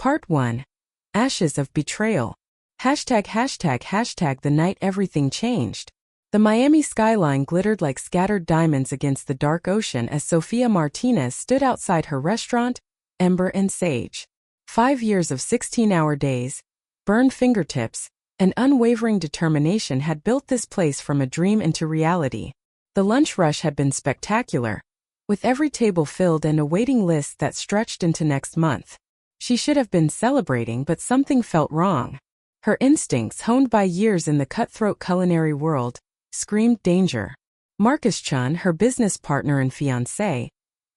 Part 1. Ashes of Betrayal. ####, the night everything changed. The Miami skyline glittered like scattered diamonds against the dark ocean as Sofia Martinez stood outside her restaurant, Ember and Sage. 5 years of 16-hour days, burned fingertips, and unwavering determination had built this place from a dream into reality. The lunch rush had been spectacular, with every table filled and a waiting list that stretched into next month. She should have been celebrating, but something felt wrong. Her instincts, honed by years in the cutthroat culinary world, screamed danger. Marcus Chun, her business partner and fiancé,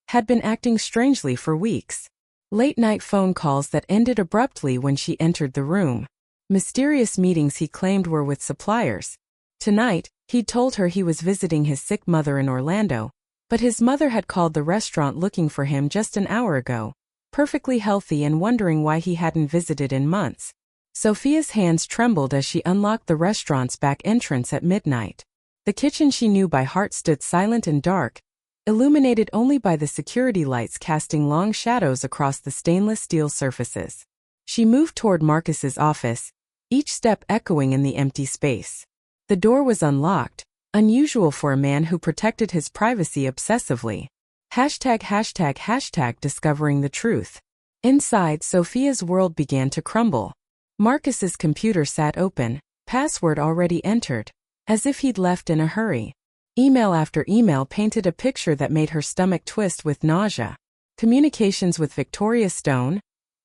had been acting strangely for weeks. Late-night phone calls that ended abruptly when she entered the room. Mysterious meetings he claimed were with suppliers. Tonight, he'd told her he was visiting his sick mother in Orlando, but his mother had called the restaurant looking for him just an hour ago, perfectly healthy and wondering why he hadn't visited in months. Sofia's hands trembled as she unlocked the restaurant's back entrance at midnight. The kitchen she knew by heart stood silent and dark, illuminated only by the security lights casting long shadows across the stainless steel surfaces. She moved toward Marcus's office, each step echoing in the empty space. The door was unlocked, unusual for a man who protected his privacy obsessively. ####, discovering the truth. Inside, Sofia's world began to crumble. Marcus's computer sat open, password already entered, as if he'd left in a hurry. Email after email painted a picture that made her stomach twist with nausea. Communications with Victoria Stone,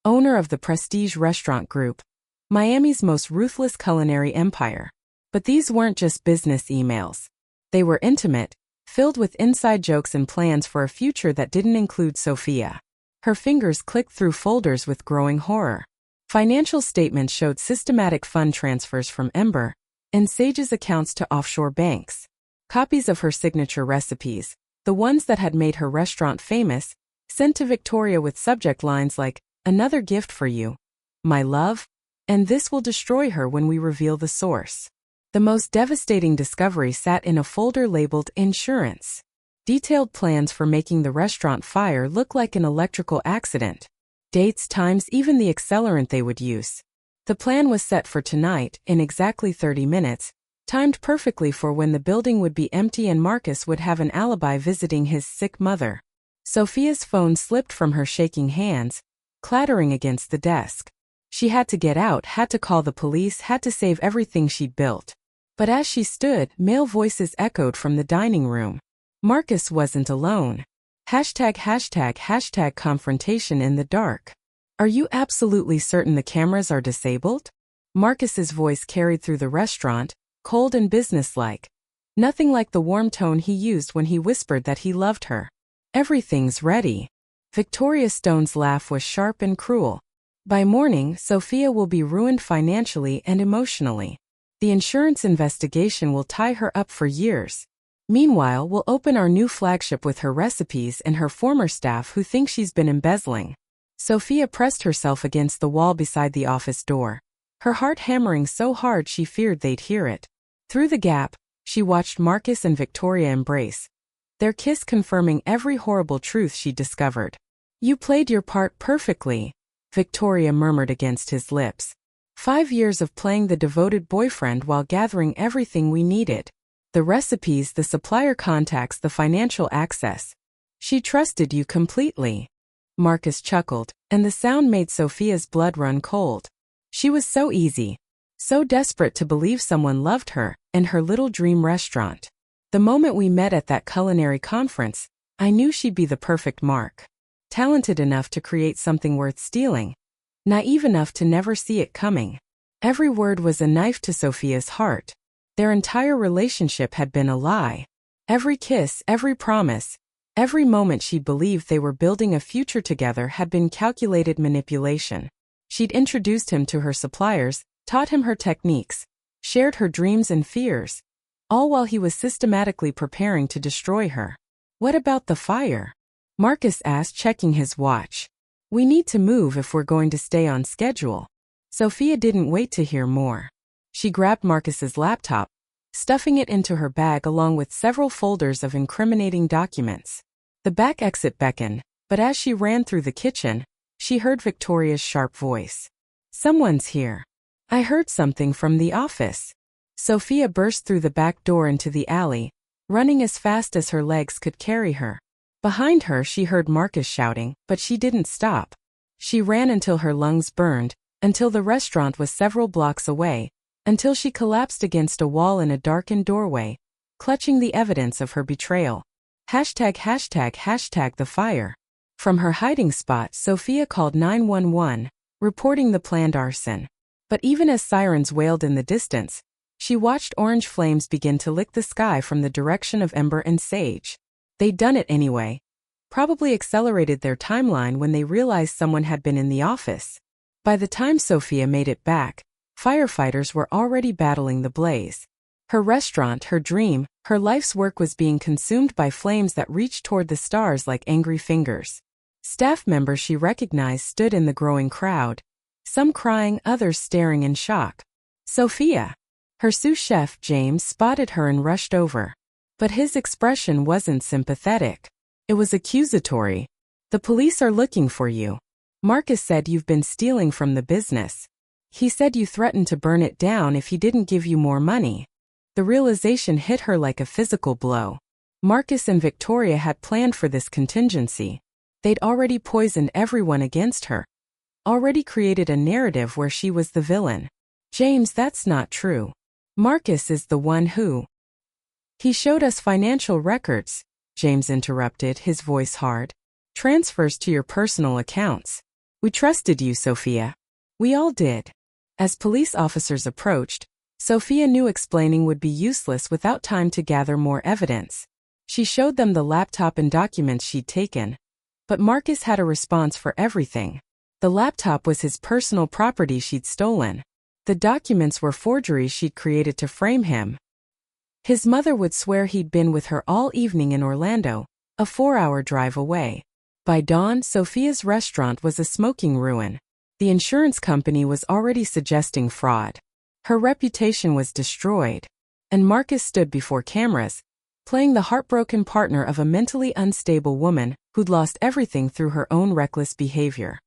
owner of the Prestige Restaurant Group, Miami's most ruthless culinary empire. But these weren't just business emails. They were intimate, filled with inside jokes and plans for a future that didn't include Sofia. Her fingers clicked through folders with growing horror. Financial statements showed systematic fund transfers from Ember and Sage's accounts to offshore banks. Copies of her signature recipes, the ones that had made her restaurant famous, sent to Victoria with subject lines like, "Another gift for you, my love," and "This will destroy her when we reveal the source." The most devastating discovery sat in a folder labeled Insurance. Detailed plans for making the restaurant fire look like an electrical accident. Dates, times, even the accelerant they would use. The plan was set for tonight, in exactly 30 minutes, timed perfectly for when the building would be empty and Marcus would have an alibi visiting his sick mother. Sofia's phone slipped from her shaking hands, clattering against the desk. She had to get out, had to call the police, had to save everything she'd built. But as she stood, male voices echoed from the dining room. Marcus wasn't alone. ####, confrontation in the dark. "Are you absolutely certain the cameras are disabled?" Marcus's voice carried through the restaurant, cold and businesslike. Nothing like the warm tone he used when he whispered that he loved her. "Everything's ready." Victoria Stone's laugh was sharp and cruel. "By morning, Sofia will be ruined financially and emotionally. The insurance investigation will tie her up for years. Meanwhile, we'll open our new flagship with her recipes and her former staff who think she's been embezzling." Sofia pressed herself against the wall beside the office door, her heart hammering so hard she feared they'd hear it. Through the gap, she watched Marcus and Victoria embrace, their kiss confirming every horrible truth she'd discovered. "You played your part perfectly," Victoria murmured against his lips. 5 years of playing the devoted boyfriend while gathering everything we needed. The recipes, the supplier contacts, the financial access. She trusted you completely." Marcus chuckled, and the sound made Sofia's blood run cold. She was so easy, so desperate to believe someone loved her and her little dream restaurant. "The moment we met at that culinary conference, I knew she'd be the perfect mark. Talented enough to create something worth stealing. Naive enough to never see it coming." Every word was a knife to Sofia's heart. Their entire relationship had been a lie. Every kiss, every promise, every moment she believed they were building a future together had been calculated manipulation. She'd introduced him to her suppliers, taught him her techniques, shared her dreams and fears, all while he was systematically preparing to destroy her. "What about the fire?" Marcus asked, checking his watch. "We need to move if we're going to stay on schedule." Sofia didn't wait to hear more. She grabbed Marcus's laptop, stuffing it into her bag along with several folders of incriminating documents. The back exit beckoned, but as she ran through the kitchen, she heard Victoria's sharp voice. Someone's here. I heard something from the office. Sophia burst through the back door into the alley, running as fast as her legs could carry her. Behind her she heard Marcus shouting, but she didn't stop. She ran until her lungs burned, until the restaurant was several blocks away, until she collapsed against a wall in a darkened doorway, clutching the evidence of her betrayal. ####the fire. From her hiding spot, Sophia called 911, reporting the planned arson. But even as sirens wailed in the distance, she watched orange flames begin to lick the sky from the direction of Ember and Sage. They'd done it anyway. Probably accelerated their timeline when they realized someone had been in the office. By the time Sophia made it back, firefighters were already battling the blaze. Her restaurant, her dream, her life's work was being consumed by flames that reached toward the stars like angry fingers. Staff members she recognized stood in the growing crowd, some crying, others staring in shock. Sophia! Her sous chef, James, spotted her and rushed over. But his expression wasn't sympathetic. It was accusatory. The police are looking for you. Marcus said you've been stealing from the business. He said you threatened to burn it down if he didn't give you more money. The realization hit her like a physical blow. Marcus and Victoria had planned for this contingency. They'd already poisoned everyone against her. Already created a narrative where she was the villain. James, that's not true. Marcus is the one who. He showed us financial records, James interrupted, his voice hard. Transfers to your personal accounts. We trusted you, Sophia. We all did. As police officers approached, Sophia knew explaining would be useless without time to gather more evidence. She showed them the laptop and documents she'd taken. But Marcus had a response for everything. The laptop was his personal property she'd stolen. The documents were forgeries she'd created to frame him. His mother would swear he'd been with her all evening in Orlando, a 4-hour drive away. By dawn, Sophia's restaurant was a smoking ruin. The insurance company was already suggesting fraud. Her reputation was destroyed. And Marcus stood before cameras, playing the heartbroken partner of a mentally unstable woman who'd lost everything through her own reckless behavior.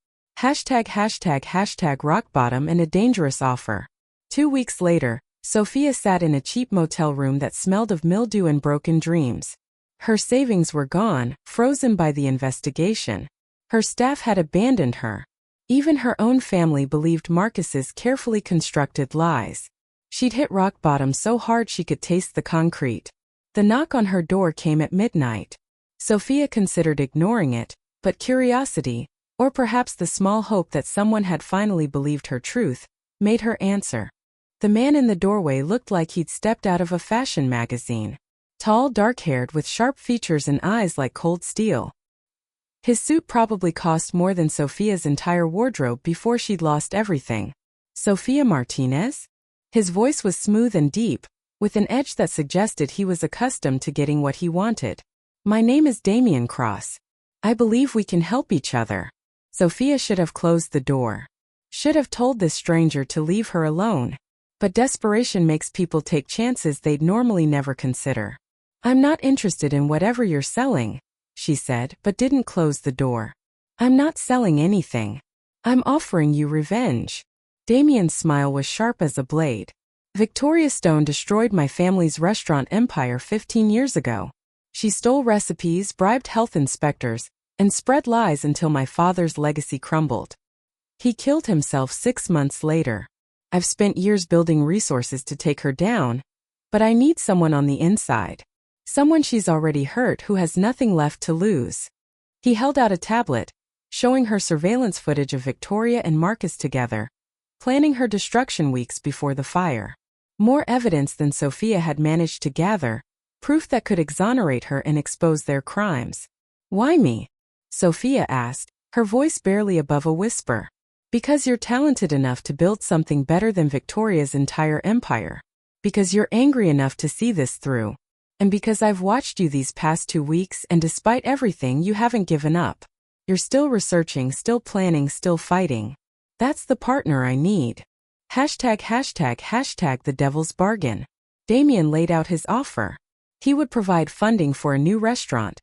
###rock bottom and a dangerous offer. 2 weeks later, Sophia sat in a cheap motel room that smelled of mildew and broken dreams. Her savings were gone, frozen by the investigation. Her staff had abandoned her. Even her own family believed Marcus's carefully constructed lies. She'd hit rock bottom so hard she could taste the concrete. The knock on her door came at midnight. Sophia considered ignoring it, but curiosity, or perhaps the small hope that someone had finally believed her truth, made her answer. The man in the doorway looked like he'd stepped out of a fashion magazine. Tall, dark-haired with sharp features and eyes like cold steel. His suit probably cost more than Sophia's entire wardrobe before she'd lost everything. Sophia Martinez? His voice was smooth and deep, with an edge that suggested he was accustomed to getting what he wanted. My name is Damien Cross. I believe we can help each other. Sophia should have closed the door. Should have told this stranger to leave her alone. But desperation makes people take chances they'd normally never consider. I'm not interested in whatever you're selling, she said, but didn't close the door. I'm not selling anything. I'm offering you revenge. Damien's smile was sharp as a blade. Victoria Stone destroyed my family's restaurant empire 15 years ago. She stole recipes, bribed health inspectors, and spread lies until my father's legacy crumbled. He killed himself 6 months later. I've spent years building resources to take her down, but I need someone on the inside. Someone she's already hurt who has nothing left to lose. He held out a tablet, showing her surveillance footage of Victoria and Marcus together, planning her destruction weeks before the fire. More evidence than Sophia had managed to gather, proof that could exonerate her and expose their crimes. Why me? Sophia asked, her voice barely above a whisper. Because you're talented enough to build something better than Victoria's entire empire. Because you're angry enough to see this through. And because I've watched you these past 2 weeks and despite everything you haven't given up. You're still researching, still planning, still fighting. That's the partner I need. #### the devil's bargain. Damien laid out his offer. He would provide funding for a new restaurant,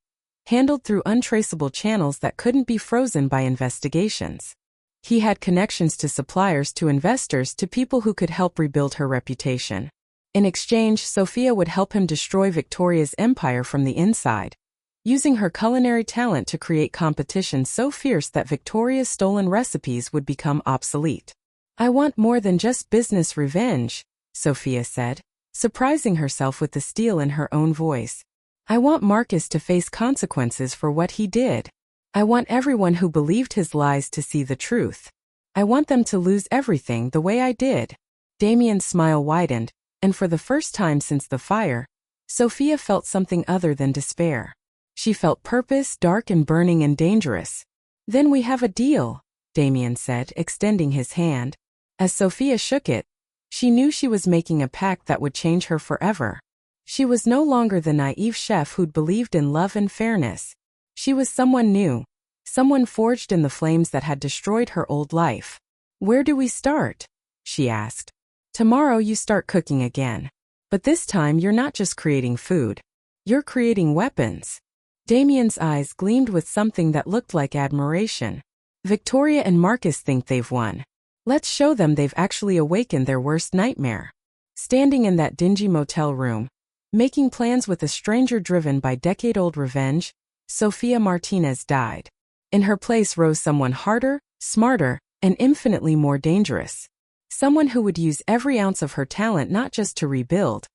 handled through untraceable channels that couldn't be frozen by investigations. He had connections to suppliers, to investors, to people who could help rebuild her reputation. In exchange, Sophia would help him destroy Victoria's empire from the inside, using her culinary talent to create competition so fierce that Victoria's stolen recipes would become obsolete. "I want more than just business revenge," Sophia said, surprising herself with the steel in her own voice. "I want Marcus to face consequences for what he did. I want everyone who believed his lies to see the truth. I want them to lose everything the way I did." Damien's smile widened, and for the first time since the fire, Sophia felt something other than despair. She felt purpose, dark and burning and dangerous. "Then we have a deal," Damien said, extending his hand. As Sophia shook it, she knew she was making a pact that would change her forever. She was no longer the naive chef who'd believed in love and fairness. She was someone new, someone forged in the flames that had destroyed her old life. "Where do we start?" she asked. "Tomorrow you start cooking again. But this time you're not just creating food. You're creating weapons." Damien's eyes gleamed with something that looked like admiration. "Victoria and Marcus think they've won. Let's show them they've actually awakened their worst nightmare." Standing in that dingy motel room, making plans with a stranger driven by decade-old revenge, Sofia Martinez died. In her place rose someone harder, smarter, and infinitely more dangerous. Someone who would use every ounce of her talent not just to rebuild,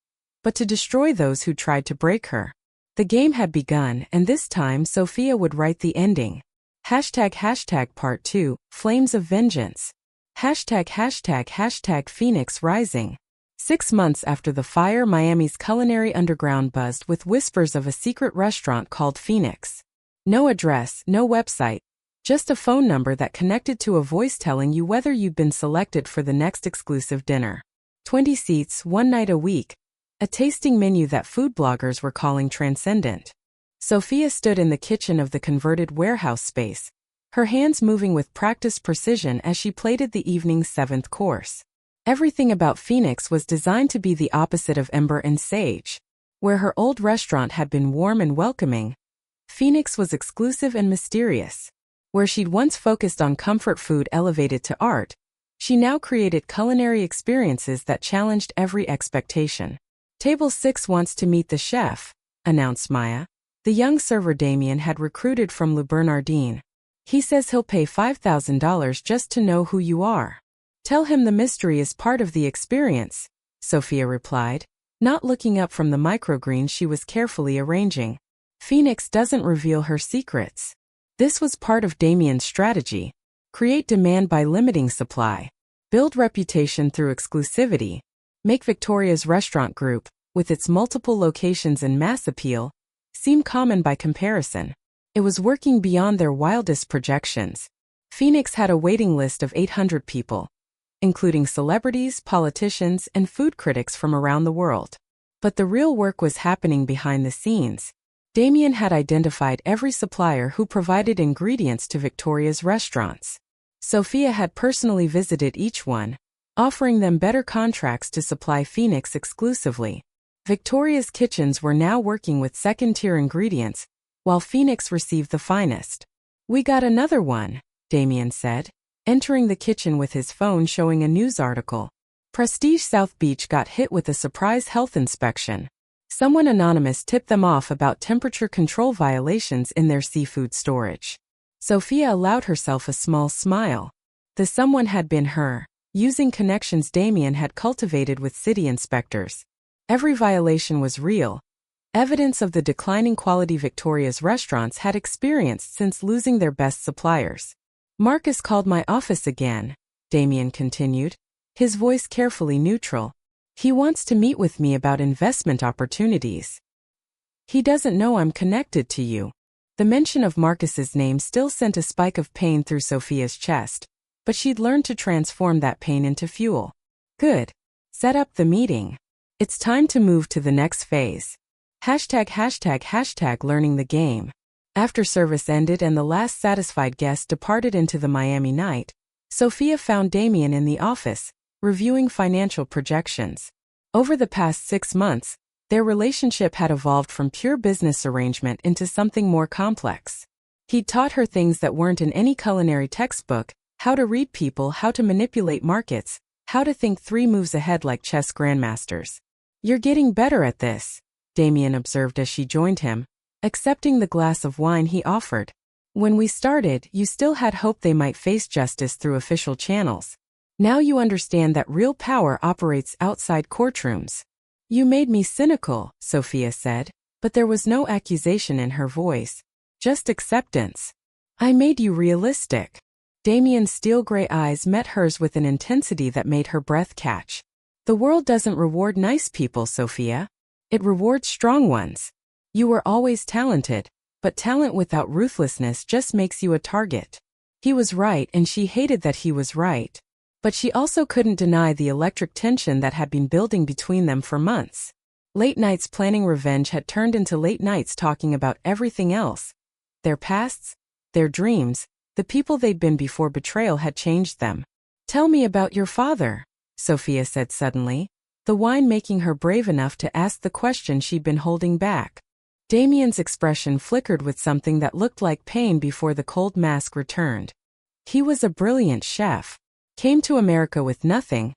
but to destroy those who tried to break her. The game had begun, and this time Sophia would write the ending. Part 2, Flames of Vengeance. Phoenix Rising. 6 months after the fire, Miami's culinary underground buzzed with whispers of a secret restaurant called Phoenix. No address, no website, just a phone number that connected to a voice telling you whether you'd been selected for the next exclusive dinner. 20 seats, 1 night a week. A tasting menu that food bloggers were calling transcendent. Sophia stood in the kitchen of the converted warehouse space, her hands moving with practiced precision as she plated the evening's 7th course. Everything about Phoenix was designed to be the opposite of Ember and Sage. Where her old restaurant had been warm and welcoming, Phoenix was exclusive and mysterious. Where she'd once focused on comfort food elevated to art, she now created culinary experiences that challenged every expectation. "Table 6 wants to meet the chef," announced Maya. The young server Damien had recruited from Le Bernardin. "He says he'll pay $5,000 just to know who you are." "Tell him the mystery is part of the experience," Sophia replied, not looking up from the microgreens she was carefully arranging. "Phoenix doesn't reveal her secrets." This was part of Damien's strategy. Create demand by limiting supply. Build reputation through exclusivity. Make Victoria's restaurant group, with its multiple locations and mass appeal, seem common by comparison. It was working beyond their wildest projections. Phoenix had a waiting list of 800 people, including celebrities, politicians, and food critics from around the world. But the real work was happening behind the scenes. Damien had identified every supplier who provided ingredients to Victoria's restaurants. Sophia had personally visited each one, offering them better contracts to supply Phoenix exclusively. Victoria's kitchens were now working with second-tier ingredients, while Phoenix received the finest. "We got another one," Damien said, entering the kitchen with his phone showing a news article. Prestige South Beach got hit with a surprise health inspection. Someone anonymous tipped them off about temperature control violations in their seafood storage. Sophia allowed herself a small smile. The someone had been her, using connections Damien had cultivated with city inspectors. Every violation was real, evidence of the declining quality Victoria's restaurants had experienced since losing their best suppliers. "Marcus called my office again," Damien continued, his voice carefully neutral. "He wants to meet with me about investment opportunities. He doesn't know I'm connected to you." The mention of Marcus's name still sent a spike of pain through Sophia's chest, but she'd learned to transform that pain into fuel. "Good. Set up the meeting. It's time to move to the next phase. Learning the game." After service ended and the last satisfied guest departed into the Miami night, Sophia found Damien in the office, reviewing financial projections. Over the past 6 months, Their relationship had evolved from pure business arrangement into something more complex. He'd taught her things that weren't in any culinary textbook: how to read people, how to manipulate markets, how to think 3 moves ahead like chess grandmasters. "You're getting better at this," Damien observed as she joined him, accepting the glass of wine he offered. "When we started, you still had hope they might face justice through official channels. Now you understand that real power operates outside courtrooms." "You made me cynical," Sophia said, but there was no accusation in her voice, just acceptance. "I made you realistic." Damien's steel-gray eyes met hers with an intensity that made her breath catch. "The world doesn't reward nice people, Sophia. It rewards strong ones. You were always talented, but talent without ruthlessness just makes you a target." He was right, and she hated that he was right. But she also couldn't deny the electric tension that had been building between them for months. Late nights planning revenge had turned into late nights talking about everything else. Their pasts, their dreams, the people they'd been before betrayal had changed them. "Tell me about your father," Sophia said suddenly, the wine making her brave enough to ask the question she'd been holding back. Damien's expression flickered with something that looked like pain before the cold mask returned. "He was a brilliant chef. Came to America with nothing,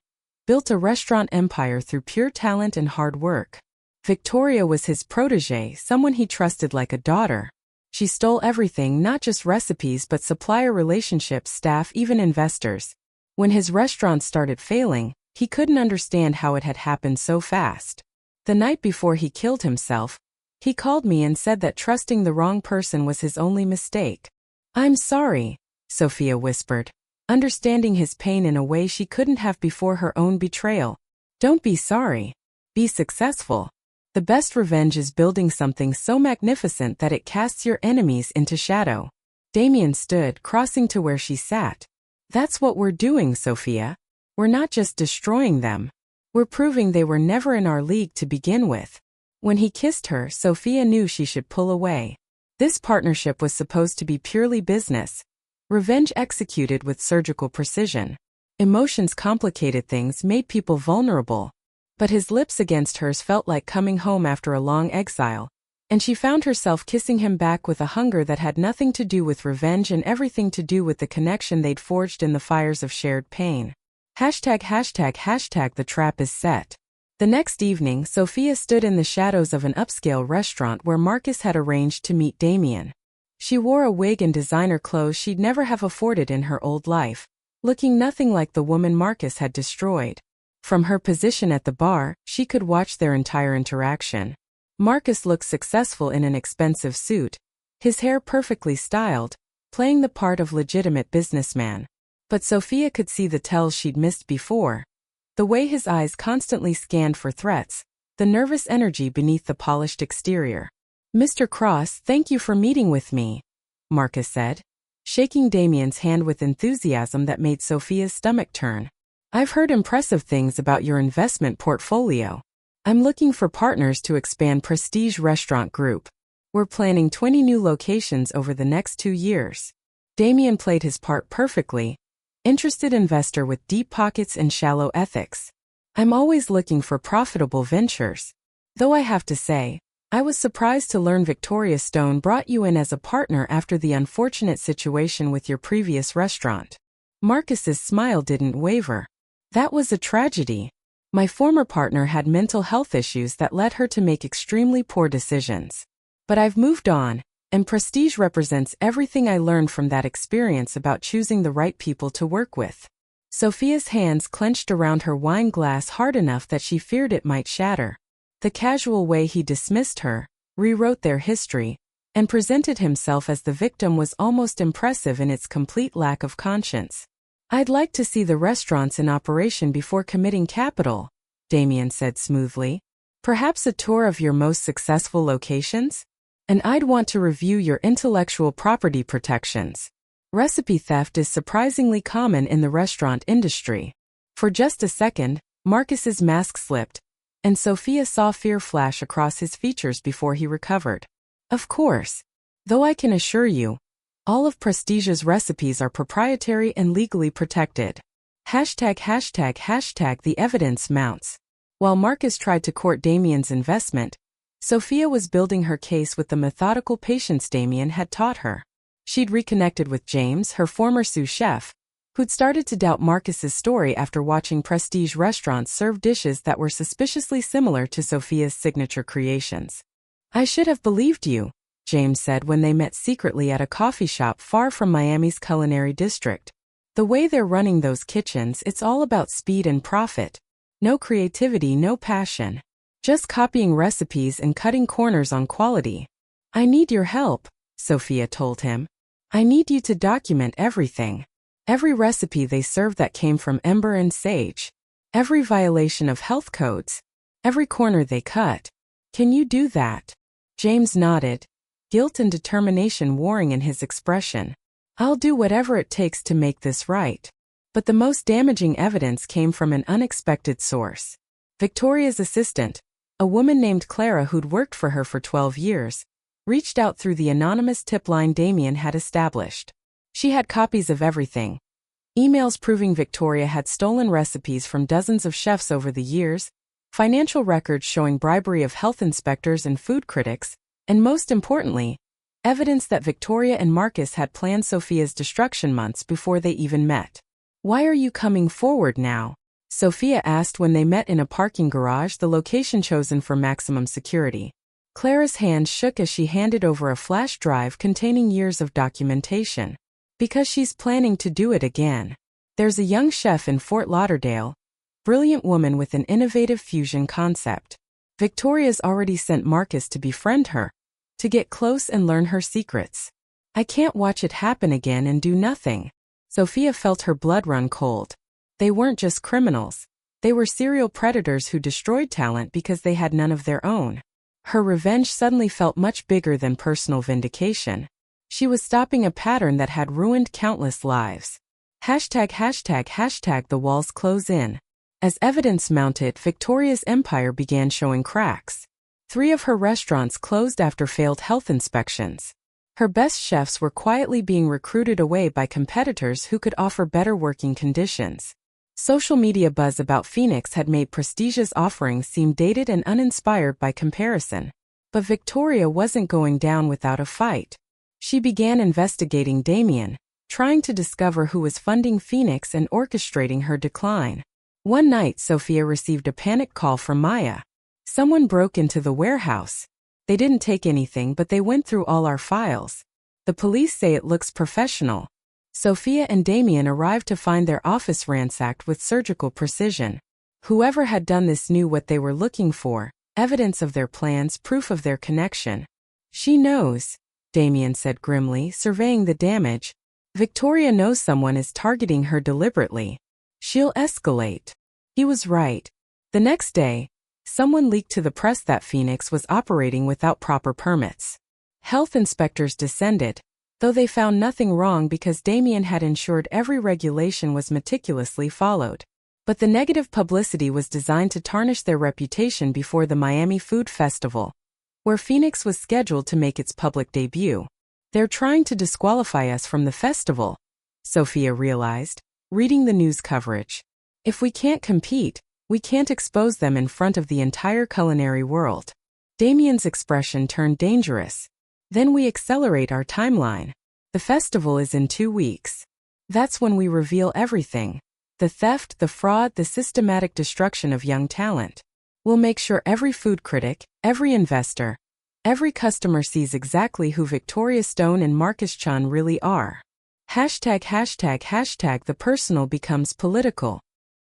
built a restaurant empire through pure talent and hard work. Victoria was his protégée, someone he trusted like a daughter. She stole everything, not just recipes but supplier relationships, staff, even investors. When his restaurant started failing, he couldn't understand how it had happened so fast. The night before he killed himself, he called me and said that trusting the wrong person was his only mistake." "I'm sorry," Sophia whispered, understanding his pain in a way she couldn't have before her own betrayal. "Don't be sorry. Be successful. The best revenge is building something so magnificent that it casts your enemies into shadow." Damien stood, crossing to where she sat. "That's what we're doing, Sophia. We're not just destroying them. We're proving they were never in our league to begin with." When he kissed her, Sophia knew she should pull away. This partnership was supposed to be purely business. Revenge executed with surgical precision. Emotions complicated things, made people vulnerable. But his lips against hers felt like coming home after a long exile, and she found herself kissing him back with a hunger that had nothing to do with revenge and everything to do with the connection they'd forged in the fires of shared pain. #### The trap is set. The next evening, Sophia stood in the shadows of an upscale restaurant where Marcus had arranged to meet Damien. She wore a wig and designer clothes she'd never have afforded in her old life, looking nothing like the woman Marcus had destroyed. From her position at the bar, she could watch their entire interaction. Marcus looked successful in an expensive suit, his hair perfectly styled, playing the part of legitimate businessman. But Sophia could see the tells she'd missed before. The way his eyes constantly scanned for threats, the nervous energy beneath the polished exterior. "Mr. Cross, thank you for meeting with me," Marcus said, shaking Damien's hand with enthusiasm that made Sophia's stomach turn. "I've heard impressive things about your investment portfolio. I'm looking for partners to expand Prestige Restaurant Group. We're planning 20 new locations over the next 2 years." Damien played his part perfectly. Interested investor with deep pockets and shallow ethics. "I'm always looking for profitable ventures. Though I have to say, I was surprised to learn Victoria Stone brought you in as a partner after the unfortunate situation with your previous restaurant." Marcus's smile didn't waver. "That was a tragedy. My former partner had mental health issues that led her to make extremely poor decisions. But I've moved on, and Prestige represents everything I learned from that experience about choosing the right people to work with." Sophia's hands clenched around her wine glass hard enough that she feared it might shatter. The casual way he dismissed her, rewrote their history, and presented himself as the victim was almost impressive in its complete lack of conscience. "I'd like to see the restaurants in operation before committing capital," Damien said smoothly. "Perhaps a tour of your most successful locations? And I'd want to review your intellectual property protections. Recipe theft is surprisingly common in the restaurant industry." For just a second, Marcus's mask slipped, and Sophia saw fear flash across his features before he recovered. "Of course. Though I can assure you, all of Prestige's recipes are proprietary and legally protected. ###The evidence mounts." While Marcus tried to court Damien's investment, Sophia was building her case with the methodical patience Damien had taught her. She'd reconnected with James, her former sous chef, who'd started to doubt Marcus's story after watching prestige restaurants serve dishes that were suspiciously similar to Sophia's signature creations. "I should have believed you," James said when they met secretly at a coffee shop far from Miami's culinary district. "The way they're running those kitchens, it's all about speed and profit. No creativity, no passion. Just copying recipes and cutting corners on quality." "I need your help," Sophia told him. "I need you to document everything. Every recipe they serve that came from ember and sage. Every violation of health codes. Every corner they cut. Can you do that?" James nodded, guilt and determination warring in his expression. "I'll do whatever it takes to make this right." But the most damaging evidence came from an unexpected source. Victoria's assistant, a woman named Clara who'd worked for her for 12 years, reached out through the anonymous tip line Damien had established. She had copies of everything. Emails proving Victoria had stolen recipes from dozens of chefs over the years, financial records showing bribery of health inspectors and food critics, and most importantly, evidence that Victoria and Marcus had planned Sophia's destruction months before they even met. "Why are you coming forward now?" Sophia asked when they met in a parking garage, the location chosen for maximum security. Clara's hand shook as she handed over a flash drive containing years of documentation. "Because she's planning to do it again. There's a young chef in Fort Lauderdale, brilliant woman with an innovative fusion concept. Victoria's already sent Marcus to befriend her, to get close and learn her secrets. I can't watch it happen again and do nothing." Sophia felt her blood run cold. They weren't just criminals. They were serial predators who destroyed talent because they had none of their own. Her revenge suddenly felt much bigger than personal vindication. She was stopping a pattern that had ruined countless lives. ####the walls close in. As evidence mounted, Victoria's empire began showing cracks. 3 of her restaurants closed after failed health inspections. Her best chefs were quietly being recruited away by competitors who could offer better working conditions. Social media buzz about Phoenix had made prestigious offerings seem dated and uninspired by comparison. But Victoria wasn't going down without a fight. She began investigating Damien, trying to discover who was funding Phoenix and orchestrating her decline. One night, Sophia received a panic call from Maya. "Someone broke into the warehouse. They didn't take anything, but they went through all our files. The police say it looks professional." Sophia and Damien arrived to find their office ransacked with surgical precision. Whoever had done this knew what they were looking for, evidence of their plans, proof of their connection. "She knows," Damien said grimly, surveying the damage. "Victoria knows someone is targeting her deliberately. She'll escalate." He was right. The next day, someone leaked to the press that Phoenix was operating without proper permits. Health inspectors descended, though they found nothing wrong because Damien had ensured every regulation was meticulously followed. But the negative publicity was designed to tarnish their reputation before the Miami Food Festival, where Phoenix was scheduled to make its public debut. "They're trying to disqualify us from the festival," Sophia realized, reading the news coverage. "If we can't compete, we can't expose them in front of the entire culinary world." Damien's expression turned dangerous. "Then we accelerate our timeline. The festival is in 2 weeks. That's when we reveal everything. The theft, the fraud, the systematic destruction of young talent. We'll make sure every food critic, every investor, every customer sees exactly who Victoria Stone and Marcus Chun really are." The personal becomes political.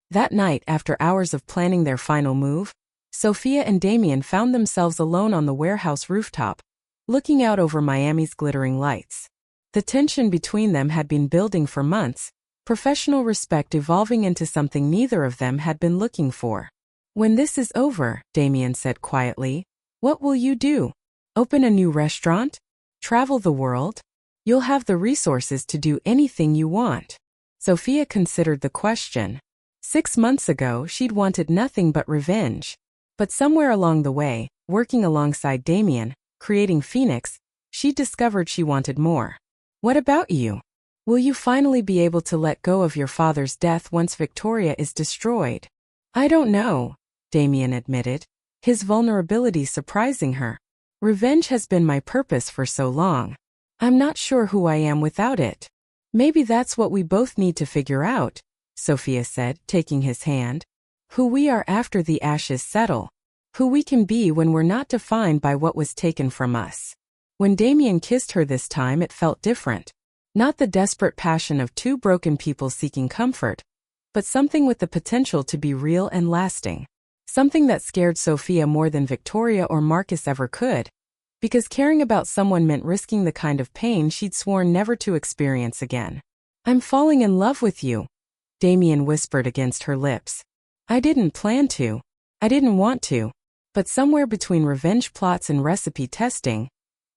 That night, after hours of planning their final move, Sophia and Damien found themselves alone on the warehouse rooftop, looking out over Miami's glittering lights. The tension between them had been building for months, professional respect evolving into something neither of them had been looking for. "When this is over," Damien said quietly, "what will you do? Open a new restaurant? Travel the world? You'll have the resources to do anything you want." Sophia considered the question. 6 months ago, she'd wanted nothing but revenge. But somewhere along the way, working alongside Damien, creating Phoenix, she discovered she wanted more. "What about you? Will you finally be able to let go of your father's death once Victoria is destroyed?" "I don't know," Damien admitted, his vulnerability surprising her. Revenge has been my purpose for so long. I'm not sure who I am without it. Maybe that's what we both need to figure out, Sophia said, taking his hand. Who we are after the ashes settle. Who we can be when we're not defined by what was taken from us. When Damien kissed her this time, it felt different. Not the desperate passion of two broken people seeking comfort, but something with the potential to be real and lasting. Something that scared Sophia more than Victoria or Marcus ever could, because caring about someone meant risking the kind of pain she'd sworn never to experience again. I'm falling in love with you, Damien whispered against her lips. I didn't plan to. I didn't want to. But somewhere between revenge plots and recipe testing,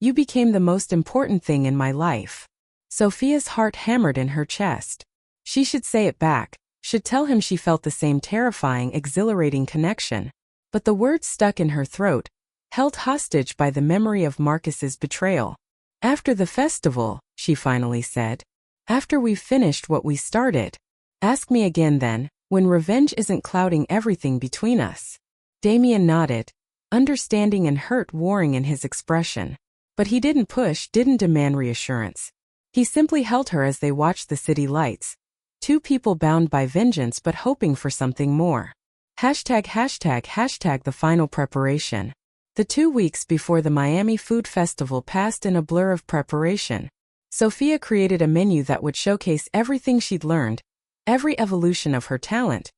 you became the most important thing in my life. Sophia's heart hammered in her chest. She should say it back, should tell him she felt the same terrifying, exhilarating connection. But the words stuck in her throat, held hostage by the memory of Marcus's betrayal. After the festival, she finally said. After we've finished what we started. Ask me again then, when revenge isn't clouding everything between us. Damien nodded, understanding and hurt warring in his expression. But he didn't push, didn't demand reassurance. He simply held her as they watched the city lights. Two people bound by vengeance but hoping for something more. ####the final preparation. The 2 weeks before the Miami Food Festival passed in a blur of preparation. Sophia created a menu that would showcase everything she'd learned, every evolution of her talent,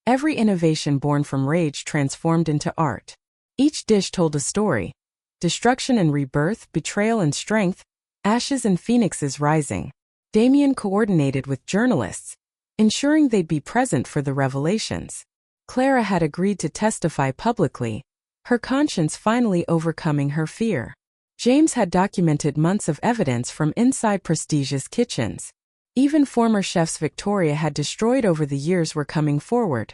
every innovation born from rage transformed into art. Each dish told a story. Destruction and rebirth, betrayal and strength, ashes and phoenixes rising. Damien coordinated with journalists, ensuring they'd be present for the revelations. Clara had agreed to testify publicly, her conscience finally overcoming her fear. James had documented months of evidence from inside prestigious kitchens. Even former chefs Victoria had destroyed over the years were coming forward,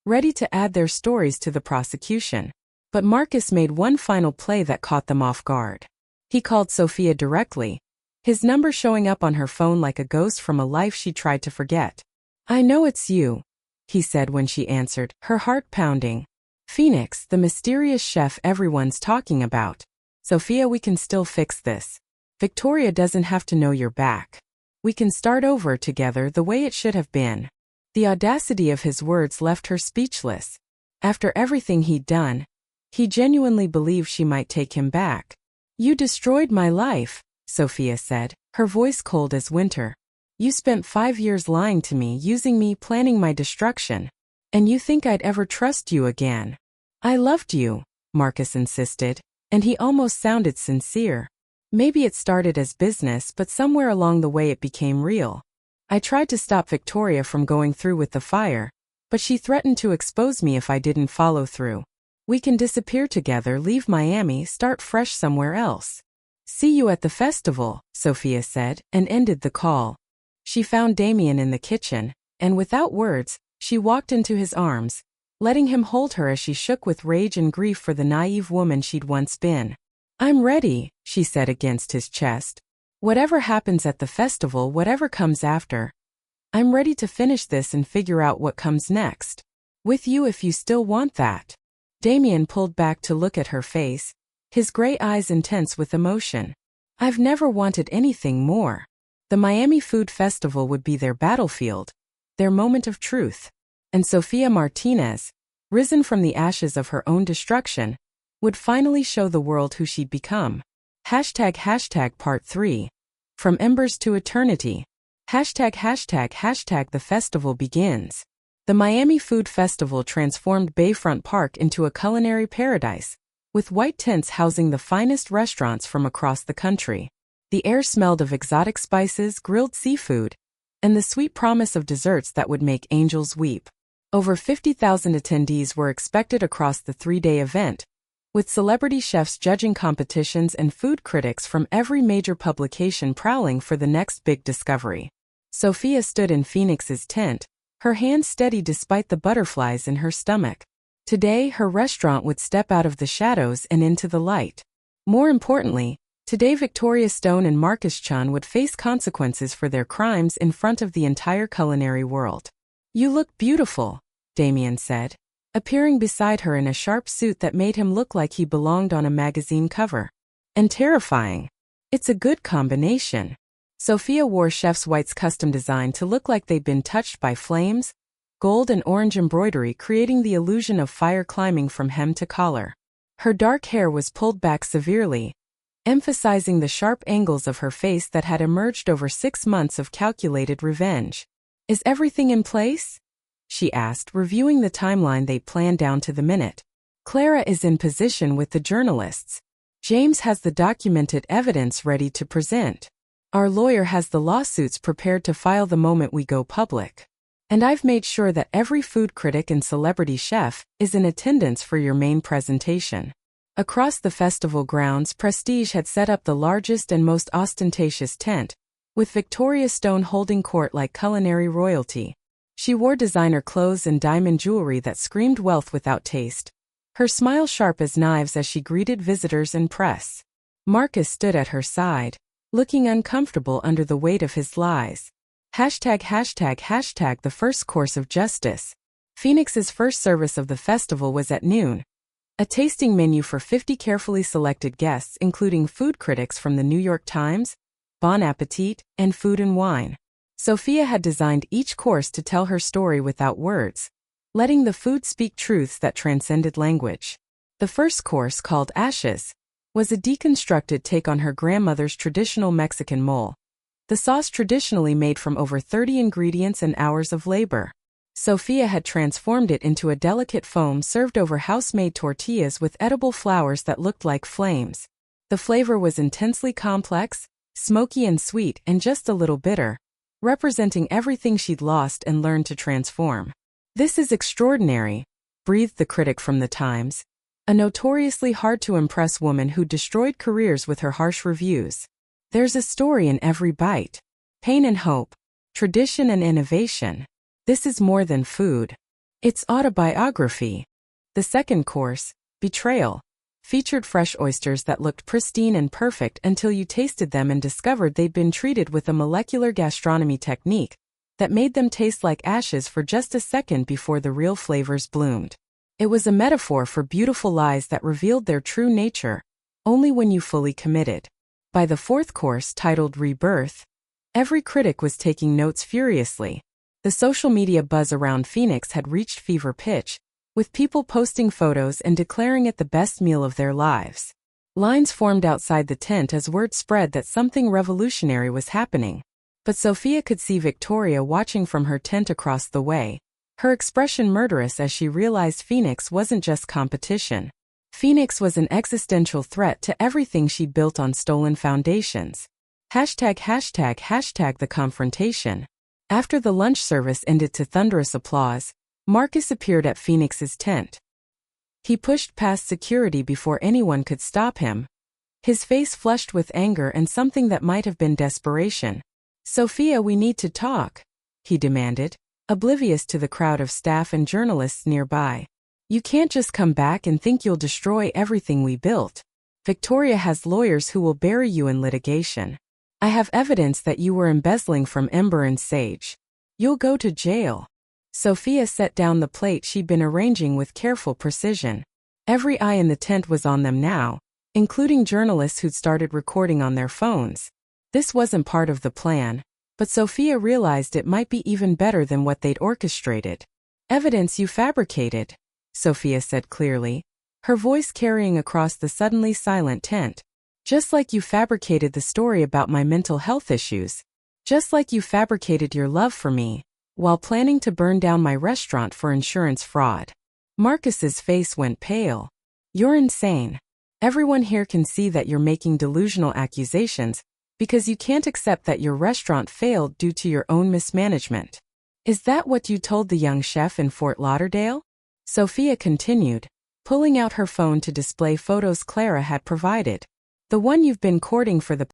ready to add their stories to the prosecution. But Marcus made one final play that caught them off guard. He called Sophia directly, his number showing up on her phone like a ghost from a life she tried to forget. I know it's you, he said when she answered, her heart pounding. Phoenix, the mysterious chef everyone's talking about. Sophia, we can still fix this. Victoria doesn't have to know you're back. We can start over together the way it should have been. The audacity of his words left her speechless. After everything he'd done, he genuinely believed she might take him back. You destroyed my life, Sophia said, her voice cold as winter. You spent 5 years lying to me, using me, planning my destruction. And you think I'd ever trust you again? I loved you, Marcus insisted, and he almost sounded sincere. Maybe it started as business, but somewhere along the way it became real. I tried to stop Victoria from going through with the fire, but she threatened to expose me if I didn't follow through. We can disappear together, leave Miami, start fresh somewhere else. See you at the festival, Sophia said, and ended the call. She found Damien in the kitchen, and without words, she walked into his arms, letting him hold her as she shook with rage and grief for the naive woman she'd once been. I'm ready, she said against his chest. Whatever happens at the festival, whatever comes after, I'm ready to finish this and figure out what comes next. With you if you still want that. Damien pulled back to look at her face, his gray eyes intense with emotion. I've never wanted anything more. The Miami Food Festival would be their battlefield, their moment of truth. And Sophia Martinez, risen from the ashes of her own destruction, would finally show the world who she'd become. Part 3. From Embers to Eternity. The festival begins. The Miami Food Festival transformed Bayfront Park into a culinary paradise, with white tents housing the finest restaurants from across the country. The air smelled of exotic spices, grilled seafood, and the sweet promise of desserts that would make angels weep. Over 50,000 attendees were expected across the 3-day event, with celebrity chefs judging competitions and food critics from every major publication prowling for the next big discovery. Sophia stood in Phoenix's tent, her hands steady despite the butterflies in her stomach. Today, her restaurant would step out of the shadows and into the light. More importantly, today Victoria Stone and Marcus Chun would face consequences for their crimes in front of the entire culinary world. You look beautiful, Damien said. appearing beside her in a sharp suit that made him look like he belonged on a magazine cover. And terrifying. It's a good combination. Sophia wore Chef's White's custom design to look like they'd been touched by flames, gold and orange embroidery creating the illusion of fire climbing from hem to collar. Her dark hair was pulled back severely, emphasizing the sharp angles of her face that had emerged over 6 months of calculated revenge. "Is everything in place?" she asked, reviewing the timeline they planned down to the minute. "Clara is in position with the journalists. James has the documented evidence ready to present. Our lawyer has the lawsuits prepared to file the moment we go public. And I've made sure that every food critic and celebrity chef is in attendance for your main presentation." Across the festival grounds, Prestige had set up the largest and most ostentatious tent, with Victoria Stone holding court like culinary royalty. She wore designer clothes and diamond jewelry that screamed wealth without taste, her smile sharp as knives as she greeted visitors and press. Marcus stood at her side, looking uncomfortable under the weight of his lies. #####the first course of justice. Phoenix's first service of the festival was at noon. A tasting menu for 50 carefully selected guests including food critics from the New York Times, Bon Appetit, and Food and Wine. Sophia had designed each course to tell her story without words, letting the food speak truths that transcended language. The first course, called Ashes, was a deconstructed take on her grandmother's traditional Mexican mole. The sauce traditionally made from over 30 ingredients and hours of labor. Sophia had transformed it into a delicate foam served over house-made tortillas with edible flowers that looked like flames. The flavor was intensely complex, smoky and sweet and just a little bitter, representing everything she'd lost and learned to transform. "This is extraordinary," breathed the critic from the Times, a notoriously hard-to-impress woman who destroyed careers with her harsh reviews. "There's a story in every bite. Pain and hope, tradition and innovation. This is more than food. It's autobiography." The second course, Betrayal, featured fresh oysters that looked pristine and perfect until you tasted them and discovered they'd been treated with a molecular gastronomy technique that made them taste like ashes for just a second before the real flavors bloomed. It was a metaphor for beautiful lies that revealed their true nature, only when you fully committed. By the fourth course, titled Rebirth, every critic was taking notes furiously. The social media buzz around Phoenix had reached fever pitch, with people posting photos and declaring it the best meal of their lives. Lines formed outside the tent as word spread that something revolutionary was happening. But Sophia could see Victoria watching from her tent across the way, her expression murderous as she realized Phoenix wasn't just competition. Phoenix was an existential threat to everything she'd built on stolen foundations. #### The confrontation. After the lunch service ended to thunderous applause, Marcus appeared at Phoenix's tent. He pushed past security before anyone could stop him, his face flushed with anger and something that might have been desperation. "Sophia, we need to talk," he demanded, oblivious to the crowd of staff and journalists nearby. "You can't just come back and think you'll destroy everything we built. Victoria has lawyers who will bury you in litigation. I have evidence that you were embezzling from Ember and Sage. You'll go to jail." Sophia set down the plate she'd been arranging with careful precision. Every eye in the tent was on them now, including journalists who'd started recording on their phones. This wasn't part of the plan, but Sophia realized it might be even better than what they'd orchestrated. "Evidence you fabricated," Sophia said clearly, her voice carrying across the suddenly silent tent. "Just like you fabricated the story about my mental health issues. Just like you fabricated your love for me, while planning to burn down my restaurant for insurance fraud." Marcus's face went pale. "You're insane. Everyone here can see that you're making delusional accusations because you can't accept that your restaurant failed due to your own mismanagement. Is that what you told the young chef in Fort Lauderdale?" Sophia continued, pulling out her phone to display photos Clara had provided. "The one you've been courting for the